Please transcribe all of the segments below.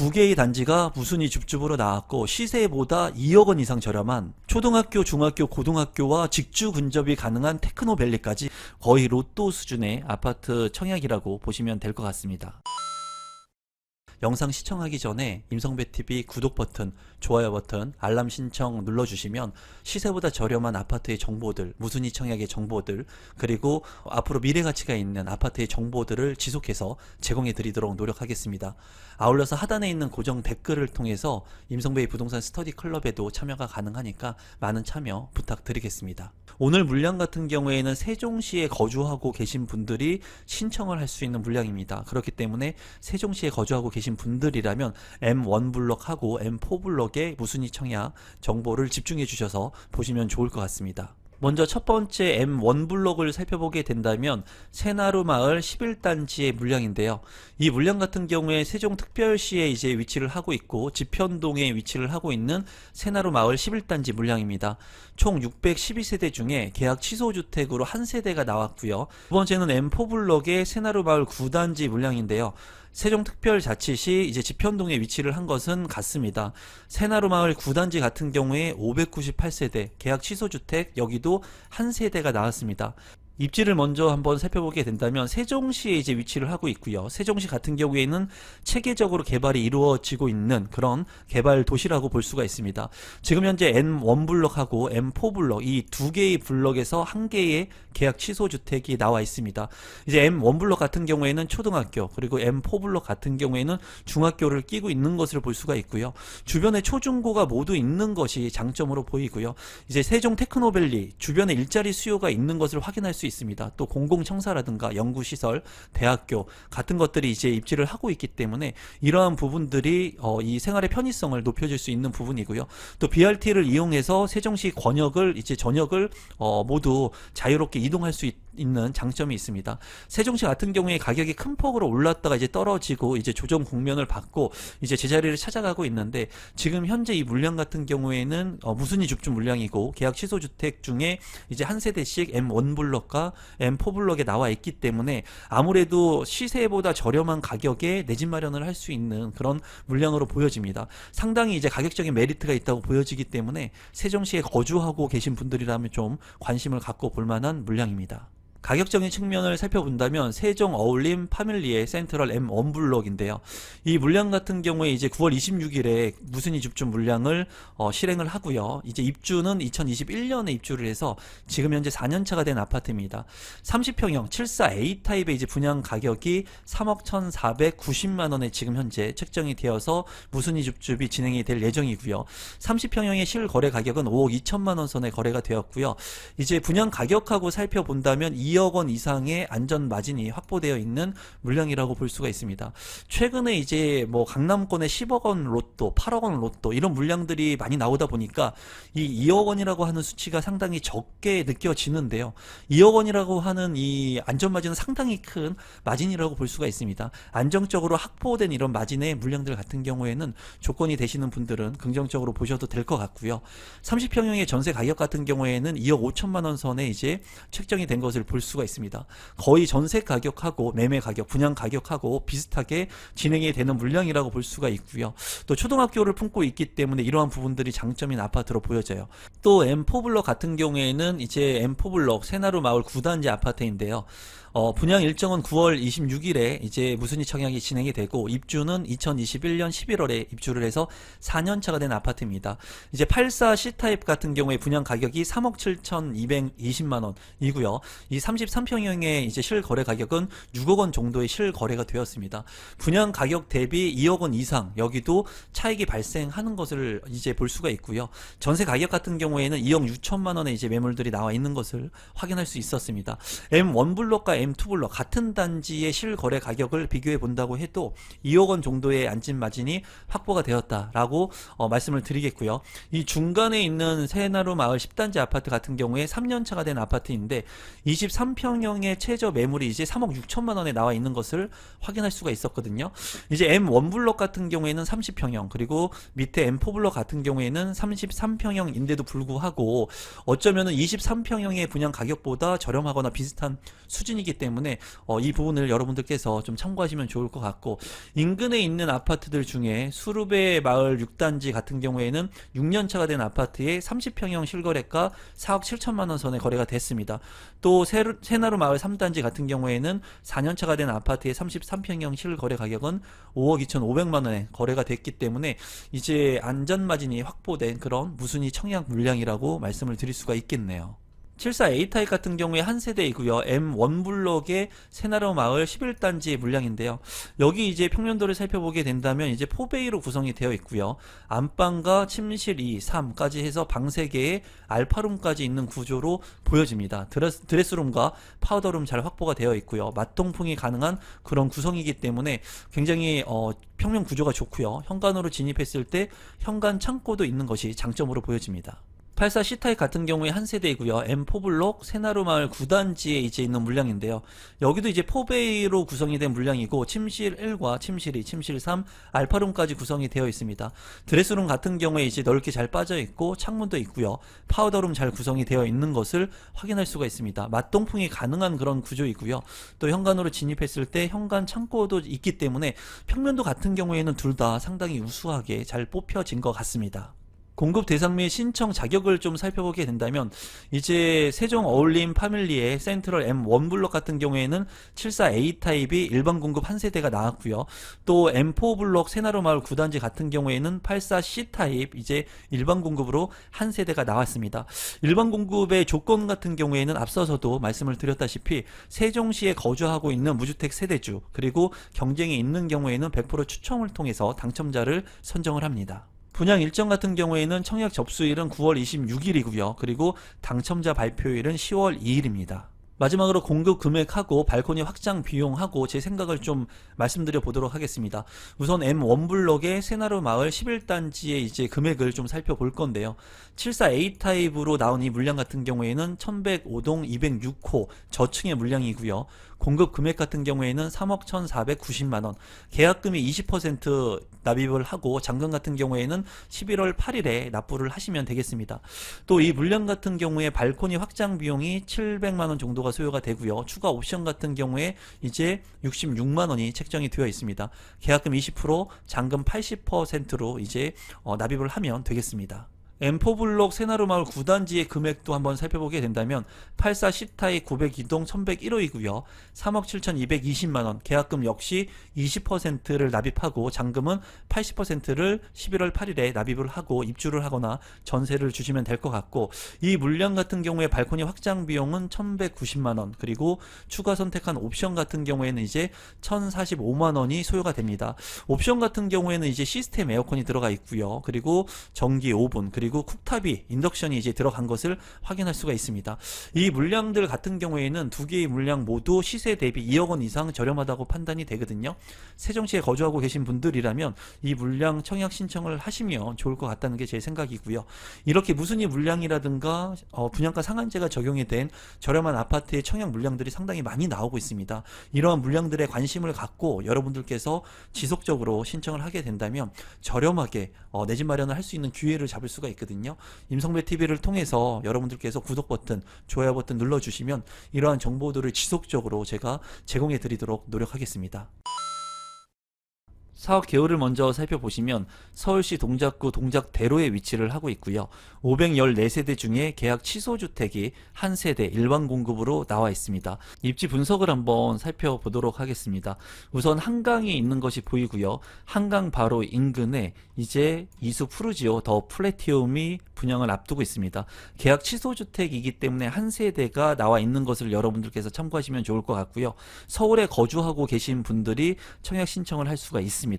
두 개의 단지가 무순위 줍줍으로 나왔고 시세보다 2억 원 이상 저렴한 초등학교, 중학교, 고등학교와 직주 근접이 가능한 테크노밸리까지 거의 로또 수준의 아파트 청약이라고 보시면 될 것 같습니다. 영상 시청하기 전에 임성배TV 구독 버튼, 좋아요 버튼, 알람 신청 눌러주시면 시세보다 저렴한 아파트의 정보들, 무순위 청약의 정보들, 그리고 앞으로 미래가치가 있는 아파트의 정보들을 지속해서 제공해 드리도록 노력하겠습니다. 아울러서 하단에 있는 고정 댓글을 통해서 임성배의 부동산 스터디 클럽에도 참여가 가능하니까 많은 참여 부탁드리겠습니다. 오늘 물량 같은 경우에는 세종시에 거주하고 계신 분들이 신청을 할 수 있는 물량입니다. 그렇기 때문에 세종시에 거주하고 계신 분들이라면 M1 블럭하고 M4 블럭의 무순위 청약 정보를 집중해 주셔서 보시면 좋을 것 같습니다. 먼저 첫 번째 M1 블럭을 살펴보게 된다면 새나루마을 11단지의 물량인데요. 이 물량 같은 경우에 세종특별시에 이제 위치를 하고 있고 지편동에 위치를 하고 있는 새나루마을 11단지 물량입니다. 총 612세대 중에 계약 취소 주택으로 한 세대가 나왔고요. 두 번째는 M4 블럭의 새나루마을 9단지 물량인데요. 세종특별자치시 이제 지편동에 위치를 한 것은 같습니다. 새나루마을 9단지 같은 경우에 598세대 계약 취소주택 여기도 한 세대가 나왔습니다. 입지를 먼저 한번 살펴보게 된다면 세종시에 이제 위치를 하고 있고요. 세종시 같은 경우에는 체계적으로 개발이 이루어지고 있는 그런 개발 도시라고 볼 수가 있습니다. 지금 현재 M1 블럭하고 M4 블럭 이 두 개의 블럭에서 한 개의 계약 취소 주택이 나와 있습니다. 이제 M1 블럭 같은 경우에는 초등학교, 그리고 M4 블럭 같은 경우에는 중학교를 끼고 있는 것을 볼 수가 있고요. 주변에 초중고가 모두 있는 것이 장점으로 보이고요. 이제 세종 테크노밸리 주변에 일자리 수요가 있는 것을 확인할 수 있습니다. 또 공공청사라든가 연구시설, 대학교 같은 것들이 이제 입지를 하고 있기 때문에 이러한 부분들이 이 생활의 편의성을 높여줄 수 있는 부분이고요. 또 BRT를 이용해서 세종시 권역을 이제 전역을 모두 자유롭게 이동할 수 있는 장점이 있습니다. 세종시 같은 경우에 가격이 큰 폭으로 올랐다가 이제 떨어지고 이제 조정 국면을 받고 이제 제자리를 찾아가고 있는데 지금 현재 이 물량 같은 경우에는 무순위 줍줍 물량이고 계약 취소 주택 중에 이제 한 세대씩 M1 블럭과 M4 블럭에 나와 있기 때문에 아무래도 시세보다 저렴한 가격에 내 집 마련을 할 수 있는 그런 물량으로 보여집니다. 상당히 이제 가격적인 메리트가 있다고 보여지기 때문에 세종시에 거주하고 계신 분들이라면 좀 관심을 갖고 볼 만한 물량입니다. 가격적인 측면을 살펴본다면 세종 어울림 파밀리의 센트럴 M1 블럭인데요. 이 물량 같은 경우에 이제 9월 26일에 무순위 줍줍 물량을 실행을 하고요. 이제 입주는 2021년에 입주를 해서 지금 현재 4년차가 된 아파트입니다. 30평형 74A 타입의 이제 분양 가격이 3억 1,490만 원에 지금 현재 책정이 되어서 무순위 줍줍이 진행이 될 예정이고요. 30평형의 실거래 가격은 5억 2천만 원 선에 거래가 되었고요. 이제 분양 가격하고 살펴본다면 2억 원 이상의 안전 마진이 확보되어 있는 물량이라고 볼 수가 있습니다. 최근에 이제 뭐 강남권의 10억 원 로또, 8억 원 로또 이런 물량들이 많이 나오다 보니까 이 2억 원이라고 하는 수치가 상당히 적게 느껴지는데요. 2억 원이라고 하는 이 안전 마진은 상당히 큰 마진이라고 볼 수가 있습니다. 안정적으로 확보된 이런 마진의 물량들 같은 경우에는 조건이 되시는 분들은 긍정적으로 보셔도 될 것 같고요. 30평형의 전세 가격 같은 경우에는 2억 5천만 원 선에 이제 책정이 된 것을 볼 수가 있습니다. 거의 전세 가격하고 매매 가격, 분양 가격하고 비슷하게 진행이 되는 물량이라고 볼 수가 있고요. 또 초등학교를 품고 있기 때문에 이러한 부분들이 장점인 아파트로 보여져요. 또 M4 블럭 같은 경우에는 이제 M4 블럭 새나루마을 9단지 아파트인데요. 분양 일정은 9월 26일에 이제 무순위 청약이 진행이 되고 입주는 2021년 11월에 입주를 해서 4년차가 된 아파트입니다. 이제 84 C타입 같은 경우에 분양 가격이 3억 7,220만 원이고요. 이 33평형의 이제 실거래 가격은 6억 원 정도의 실거래가 되었습니다. 분양 가격 대비 2억 원 이상 여기도 차익이 발생하는 것을 이제 볼 수가 있고요. 전세 가격 같은 경우에는 2억 6천만 원의 이제 매물들이 나와 있는 것을 확인할 수 있었습니다. M1 블럭과 M2 블럭 같은 단지의 실거래 가격을 비교해 본다고 해도 2억 원 정도의 안진 마진이 확보가 되었다라고 말씀을 드리겠고요. 이 중간에 있는 새나루마을 10단지 아파트 같은 경우에 3년차가 된 아파트인데 23평형의 최저 매물이 이제 3억 6천만 원에 나와 있는 것을 확인할 수가 있었거든요. 이제 M1 블럭 같은 경우에는 30평형 그리고 밑에 M4 블럭 같은 경우에는 33평형인데도 불구하고 어쩌면은 23평형의 분양 가격보다 저렴하거나 비슷한 수준이기 구성이기 때문에 이 부분을 여러분들께서 좀 참고하시면 좋을 것 같고, 인근에 있는 아파트들 중에 수르베 마을 6단지 같은 경우에는 6년차가 된 아파트의 30평형 실거래가 4억 7천만 원 선에 거래가 됐습니다. 또 새나루 마을 3단지 같은 경우에는 4년차가 된 아파트의 33평형 실거래 가격은 5억 2,500만 원에 거래가 됐기 때문에 이제 안전마진이 확보된 그런 무순위 청약 물량이라고 말씀을 드릴 수가 있겠네요. 74A타입 같은 경우에 한 세대이고요. M1블록의 새나루 마을 11단지 물량인데요. 여기 이제 평면도를 살펴보게 된다면 이제 4베이로 구성이 되어 있고요. 안방과 침실 2, 3까지 해서 방 3개에 알파룸까지 있는 구조로 보여집니다. 드레스룸과 파우더룸 잘 확보가 되어 있고요. 맞통풍이 가능한 그런 구성이기 때문에 굉장히 평면 구조가 좋고요. 현관으로 진입했을 때 현관 창고도 있는 것이 장점으로 보여집니다. 84C타입 같은 경우에 한 세대이고요. M4블록 새나루 마을 9단지에 이제 있는 물량인데요. 여기도 이제 4베이로 구성이 된 물량이고 침실 1과 침실 2, 침실 3, 알파룸까지 구성이 되어 있습니다. 드레스룸 같은 경우에 이제 넓게 잘 빠져 있고 창문도 있고요. 파우더룸 잘 구성이 되어 있는 것을 확인할 수가 있습니다. 맞동풍이 가능한 그런 구조이고요. 또 현관으로 진입했을 때 현관 창고도 있기 때문에 평면도 같은 경우에는 둘 다 상당히 우수하게 잘 뽑혀진 것 같습니다. 공급 대상 및 신청 자격을 좀 살펴보게 된다면 이제 세종 어울림 파밀리의 센트럴 M1블록 같은 경우에는 74A 타입이 일반 공급 한 세대가 나왔고요. 또 M4블록 새나루 마을 9단지 같은 경우에는 84C 타입 이제 일반 공급으로 한 세대가 나왔습니다. 일반 공급의 조건 같은 경우에는 앞서서도 말씀을 드렸다시피 세종시에 거주하고 있는 무주택 세대주 그리고 경쟁이 있는 경우에는 100% 추첨을 통해서 당첨자를 선정을 합니다. 분양 일정 같은 경우에는 청약 접수일은 9월 26일이고요. 그리고 당첨자 발표일은 10월 2일입니다. 마지막으로 공급 금액하고 발코니 확장 비용하고 제 생각을 좀 말씀드려 보도록 하겠습니다. 우선 M1블록의 새나루 마을 11단지의 이제 금액을 좀 살펴볼 건데요. 74A 타입으로 나온 이 물량 같은 경우에는 1105동 206호 저층의 물량이고요. 공급 금액 같은 경우에는 3억 1,490만원, 계약금이 20% 납입을 하고 잔금 같은 경우에는 11월 8일에 납부를 하시면 되겠습니다. 또 이 물량 같은 경우에 발코니 확장 비용이 700만원 정도가 소요가 되고요. 추가 옵션 같은 경우에 이제 66만원이 책정이 되어 있습니다. 계약금 20%, 잔금 80%로 이제 납입을 하면 되겠습니다. M4블록 새나루 마을 9단지의 금액도 한번 살펴보게 된다면 84C타입 902동 1101호이고요. 3억 7,220만원, 계약금 역시 20%를 납입하고 잔금은 80%를 11월 8일에 납입을 하고 입주를 하거나 전세를 주시면 될 것 같고, 이 물량 같은 경우에 발코니 확장 비용은 1,190만원, 그리고 추가 선택한 옵션 같은 경우에는 이제 1,045만원이 소요가 됩니다. 옵션 같은 경우에는 이제 시스템 에어컨이 들어가 있고요. 그리고 전기 오븐, 그리고 쿡탑이 인덕션이 이제 들어간 것을 확인할 수가 있습니다. 이 물량들 같은 경우에는 두 개의 물량 모두 시세 대비 2억 원 이상 저렴하다고 판단이 되거든요. 세종시에 거주하고 계신 분들이라면 이 물량 청약 신청을 하시면 좋을 것 같다는 게 제 생각이고요. 이렇게 무순위 물량이라든가 분양가 상한제가 적용이 된 저렴한 아파트의 청약 물량들이 상당히 많이 나오고 있습니다. 이러한 물량들에 관심을 갖고 여러분들께서 지속적으로 신청을 하게 된다면 저렴하게 내 집 마련을 할 수 있는 기회를 잡을 수가 있거든요. 임성배 TV를 통해서 여러분들께서 구독 버튼, 좋아요 버튼 눌러주시면 이러한 정보들을 지속적으로 제가 제공해 드리도록 노력하겠습니다. 사업 개요를 먼저 살펴보시면 서울시 동작구 동작대로에 위치를 하고 있고요. 514세대 중에 계약 취소 주택이 한 세대 일반 공급으로 나와 있습니다. 입지 분석을 한번 살펴보도록 하겠습니다. 우선 한강이 있는 것이 보이고요. 한강 바로 인근에 이제 이수 푸르지오 더 플래티움이 분양을 앞두고 있습니다. 계약 취소 주택이기 때문에 한 세대가 나와 있는 것을 여러분들께서 참고하시면 좋을 것 같고요. 서울에 거주하고 계신 분들이 청약 신청을 할 수가 있습니다.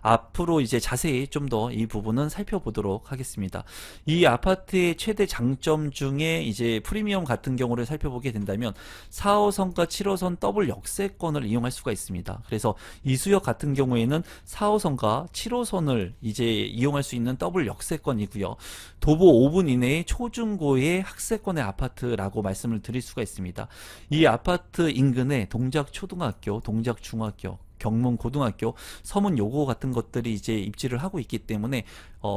앞으로 이제 자세히 좀 더 이 부분은 살펴보도록 하겠습니다. 이 아파트의 최대 장점 중에 이제 프리미엄 같은 경우를 살펴보게 된다면 4호선과 7호선 더블 역세권을 이용할 수가 있습니다. 그래서 이수역 같은 경우에는 4호선과 7호선을 이제 이용할 수 있는 더블 역세권이고요. 도보 5분 이내의 초중고의 학세권의 아파트라고 말씀을 드릴 수가 있습니다. 이 아파트 인근에 동작초등학교, 동작중학교, 경문 고등학교, 서문 요고 같은 것들이 이제 입지를 하고 있기 때문에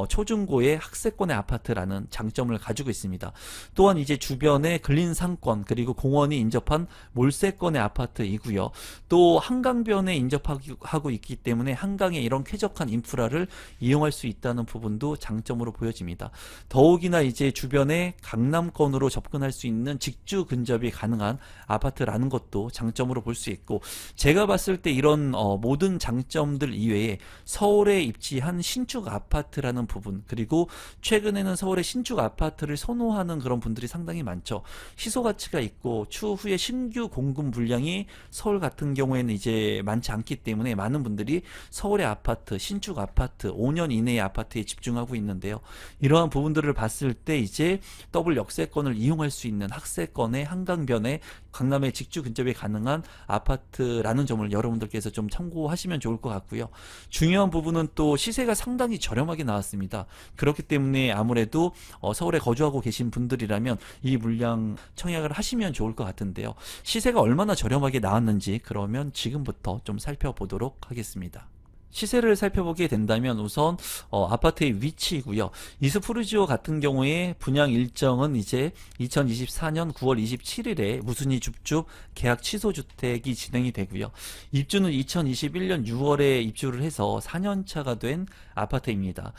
초중고의 학세권의 아파트라는 장점을 가지고 있습니다. 또한 이제 주변에 근린 상권 그리고 공원이 인접한 몰세권의 아파트이고요. 또 한강변에 인접하고 있기 때문에 한강의 이런 쾌적한 인프라를 이용할 수 있다는 부분도 장점으로 보여집니다. 더욱이나 이제 주변에 강남권으로 접근할 수 있는 직주 근접이 가능한 아파트라는 것도 장점으로 볼 수 있고, 제가 봤을 때 이런 모든 장점들 이외에 서울에 입지한 신축 아파트라는 부분, 그리고 최근에는 서울의 신축 아파트를 선호하는 그런 분들이 상당히 많죠. 희소 가치가 있고 추후에 신규 공급 물량이 서울 같은 경우에는 이제 많지 않기 때문에 많은 분들이 서울의 아파트, 신축 아파트, 5년 이내의 아파트에 집중하고 있는데요. 이러한 부분들을 봤을 때 이제 더블 역세권을 이용할 수 있는 학세권의 한강변에 강남의 직주 근접이 가능한 아파트라는 점을 여러분들께서 좀 참고하시면 좋을 것 같고요. 중요한 부분은 또 시세가 상당히 저렴하게 나왔습니다. 그렇기 때문에 아무래도 서울에 거주하고 계신 분들이라면 이 물량 청약을 하시면 좋을 것 같은데요. 시세가 얼마나 저렴하게 나왔는지 그러면 지금부터 좀 살펴보도록 하겠습니다. 시세를 살펴보게 된다면 우선 아파트의 위치이고요. 이스푸르지오 같은 경우에 분양 일정은 이제 2024년 9월 27일에 무순위 줍줍 계약 취소 주택이 진행이 되고요. 입주는 2021년 6월에 입주를 해서 4년차가 된 아파트입니다.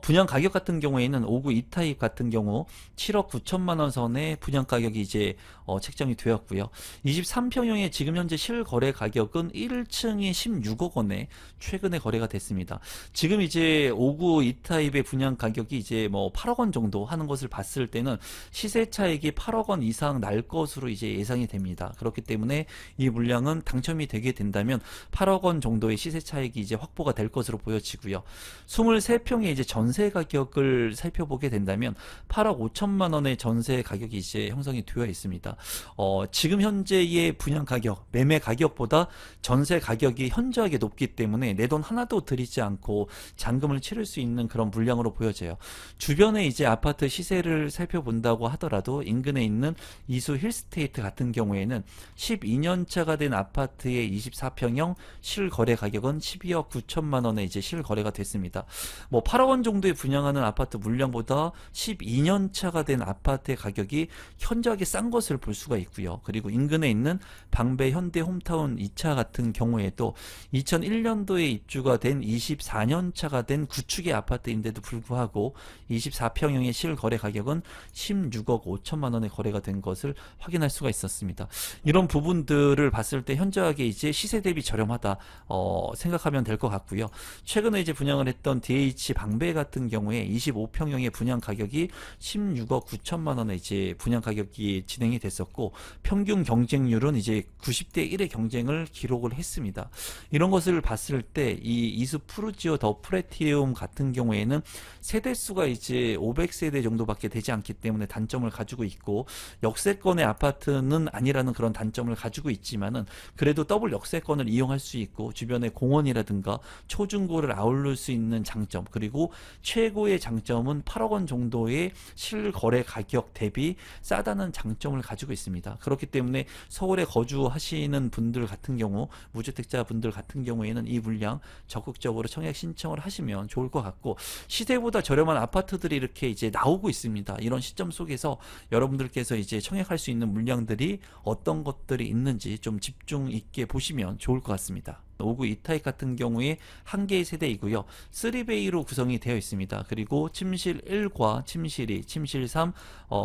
분양 가격 같은 경우에는 5구 2타입 같은 경우 7억 9천만 원 선의 분양 가격이 이제 책정이 되었고요. 23평형의 지금 현재 실거래 가격은 1층이 16억 원에 최근에 거래가 됐습니다. 지금 이제 5구 2타입의 분양 가격이 이제 뭐 8억 원 정도 하는 것을 봤을 때는 시세 차익이 8억 원 이상 날 것으로 이제 예상이 됩니다. 그렇기 때문에 이 물량은 당첨이 되게 된다면 8억 원 정도의 시세 차익이 이제 확보가 될 것으로 보여지고요. 23평의 이제 전세 가격을 살펴보게 된다면 8억 5천만 원의 전세 가격이 이제 형성이 되어 있습니다. 지금 현재의 분양 가격, 매매 가격보다 전세 가격이 현저하게 높기 때문에 내 돈 하나도 들이지 않고 잔금을 치를 수 있는 그런 물량으로 보여져요. 주변에 이제 아파트 시세를 살펴본다고 하더라도 인근에 있는 이수 힐스테이트 같은 경우에는 12년 차가 된 아파트의 24평형 실거래 가격은 12억 9천만 원에 이제 실거래가 됐습니다. 뭐 8억 원 정도에 분양하는 아파트 물량보다 12년 차가 된 아파트의 가격이 현저하게 싼 것을 볼 수가 있고요. 그리고 인근에 있는 방배 현대 홈타운 2차 같은 경우에도 2001년도에 입주가 된 24년 차가 된 구축의 아파트인데도 불구하고 24평형의 실거래 가격은 16억 5천만 원에 거래가 된 것을 확인할 수가 있었습니다. 이런 부분들을 봤을 때 현저하게 이제 시세 대비 저렴하다 생각하면 될 것 같고요. 최근에 이제 분양을 했던 DH 방배 같은 경우에 25평형의 분양 가격이 16억 9천만 원에 이제 분양 가격이 진행이 됐었고, 평균 경쟁률은 이제 90대 1의 경쟁을 기록을 했습니다. 이런 것을 봤을 때 이 이스푸르지오 더 프레티움 같은 경우에는 세대수가 이제 500세대 정도밖에 되지 않기 때문에 단점을 가지고 있고, 역세권의 아파트는 아니라는 그런 단점을 가지고 있지만은 그래도 더블 역세권을 이용할 수 있고 주변에 공원이라든가 초중고를 아울릴 수 있는 장점, 그리고 최고의 장점은 8억 원 정도의 실거래 가격 대비 싸다는 장점을 가지고 있습니다. 그렇기 때문에 서울에 거주하시는 분들 같은 경우, 무주택자 분들 같은 경우에는 이 물량 적극적으로 청약 신청을 하시면 좋을 것 같고, 시세보다 저렴한 아파트들이 이렇게 이제 나오고 있습니다. 이런 시점 속에서 여러분들께서 이제 청약할 수 있는 물량들이 어떤 것들이 있는지 좀 집중 있게 보시면 좋을 것 같습니다. 5구 2타입 같은 경우에 한 개의 세대이고요. 3베이로 구성이 되어 있습니다. 그리고 침실 1과 침실 2, 침실 3,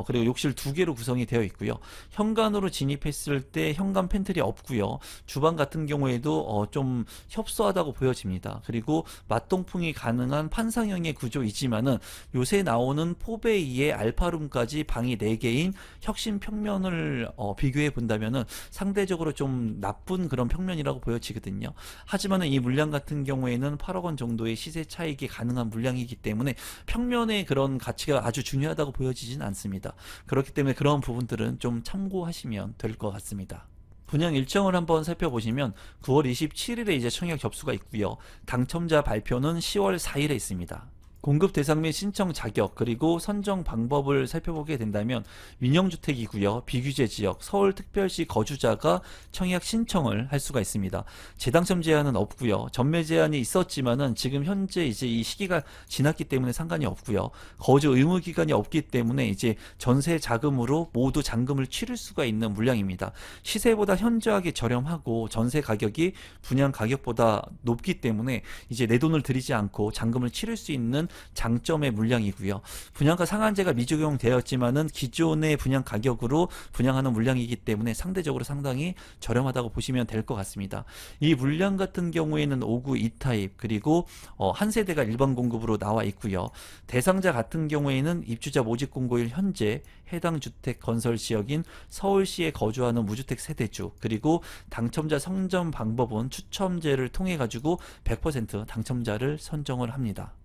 그리고 욕실 2개로 구성이 되어 있고요. 현관으로 진입했을 때 현관 팬트리 없고요. 주방 같은 경우에도 좀 협소하다고 보여집니다. 그리고 맞동풍이 가능한 판상형의 구조이지만은 요새 나오는 4베이의 알파룸까지 방이 4개인 혁신 평면을 비교해 본다면은 상대적으로 좀 나쁜 그런 평면이라고 보여지거든요. 하지만 이 물량 같은 경우에는 8억 원 정도의 시세 차익이 가능한 물량이기 때문에 평면의 그런 가치가 아주 중요하다고 보여지진 않습니다. 그렇기 때문에 그런 부분들은 좀 참고하시면 될 것 같습니다. 분양 일정을 한번 살펴보시면 9월 27일에 이제 청약 접수가 있고요. 당첨자 발표는 10월 4일에 있습니다. 공급 대상 및 신청 자격 그리고 선정 방법을 살펴보게 된다면 민영주택이고요. 비규제 지역, 서울특별시 거주자가 청약 신청을 할 수가 있습니다. 재당첨 제한은 없고요. 전매 제한이 있었지만은 지금 현재 이제 이 시기가 지났기 때문에 상관이 없고요. 거주 의무 기간이 없기 때문에 이제 전세 자금으로 모두 잔금을 치를 수가 있는 물량입니다. 시세보다 현저하게 저렴하고 전세 가격이 분양 가격보다 높기 때문에 이제 내 돈을 들이지 않고 잔금을 치를 수 있는 장점의 물량이고요. 분양가 상한제가 미적용되었지만은 기존의 분양 가격으로 분양하는 물량이기 때문에 상대적으로 상당히 저렴하다고 보시면 될 것 같습니다. 이 물량 같은 경우에는 5구 2타입 그리고 한 세대가 일반 공급으로 나와 있고요. 대상자 같은 경우에는 입주자 모집 공고일 현재 해당 주택 건설 지역인 서울시에 거주하는 무주택 세대주 그리고 당첨자 선정 방법은 추첨제를 통해 가지고 100% 당첨자를 선정을 합니다.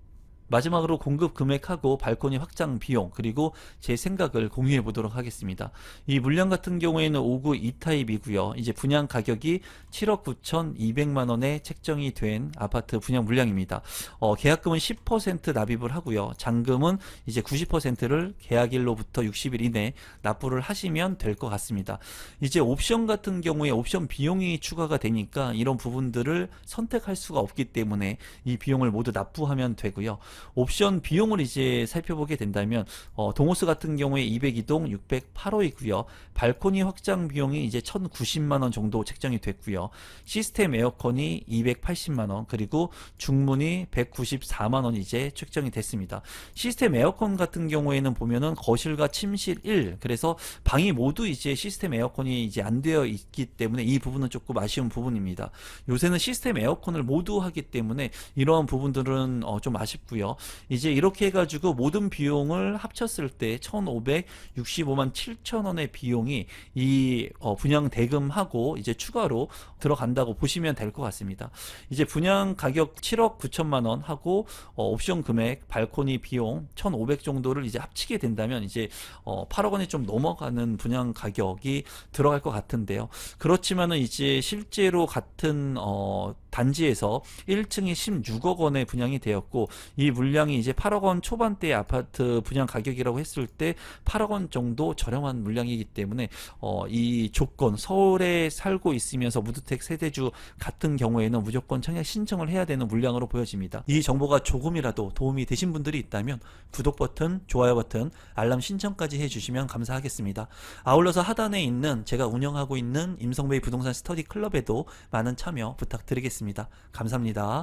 마지막으로 공급 금액하고 발코니 확장 비용 그리고 제 생각을 공유해 보도록 하겠습니다. 이 물량 같은 경우에는 5구 2타입이고요. 이제 분양 가격이 7억 9,200만 원에 책정이 된 아파트 분양 물량입니다. 계약금은 10% 납입을 하고요. 잔금은 이제 90%를 계약일로부터 60일 이내 납부를 하시면 될 것 같습니다. 이제 옵션 같은 경우에 옵션 비용이 추가가 되니까 이런 부분들을 선택할 수가 없기 때문에 이 비용을 모두 납부하면 되고요. 옵션 비용을 이제 살펴보게 된다면 동호스 같은 경우에 202동 608호이고요. 발코니 확장 비용이 이제 1,090만 원 정도 책정이 됐고요. 시스템 에어컨이 280만 원 그리고 중문이 194만 원 이제 책정이 됐습니다. 시스템 에어컨 같은 경우에는 보면은 거실과 침실 1 그래서 방이 모두 이제 시스템 에어컨이 이제 안 되어 있기 때문에 이 부분은 조금 아쉬운 부분입니다. 요새는 시스템 에어컨을 모두 하기 때문에 이러한 부분들은 좀 아쉽고요. 이제 이렇게 해가지고 모든 비용을 합쳤을 때 1,565만 7천 원의 비용이 이 분양 대금하고 이제 추가로 들어간다고 보시면 될 것 같습니다. 이제 분양 가격 7억 9천만 원 하고 옵션 금액, 발코니 비용 1,500 정도를 이제 합치게 된다면 이제 8억 원이 좀 넘어가는 분양 가격이 들어갈 것 같은데요. 그렇지만은 이제 실제로 같은 단지에서 1층이 16억 원에 분양이 되었고 이 물량이 이제 8억 원 초반대 아파트 분양 가격이라고 했을 때 8억 원 정도 저렴한 물량이기 때문에 이 조건 서울에 살고 있으면서 무주택 세대주 같은 경우에는 무조건 청약 신청을 해야 되는 물량으로 보여집니다. 이 정보가 조금이라도 도움이 되신 분들이 있다면 구독 버튼, 좋아요 버튼, 알람 신청까지 해주시면 감사하겠습니다. 아울러서 하단에 있는 제가 운영하고 있는 임성베이 부동산 스터디 클럽에도 많은 참여 부탁드리겠습니다. 감사합니다.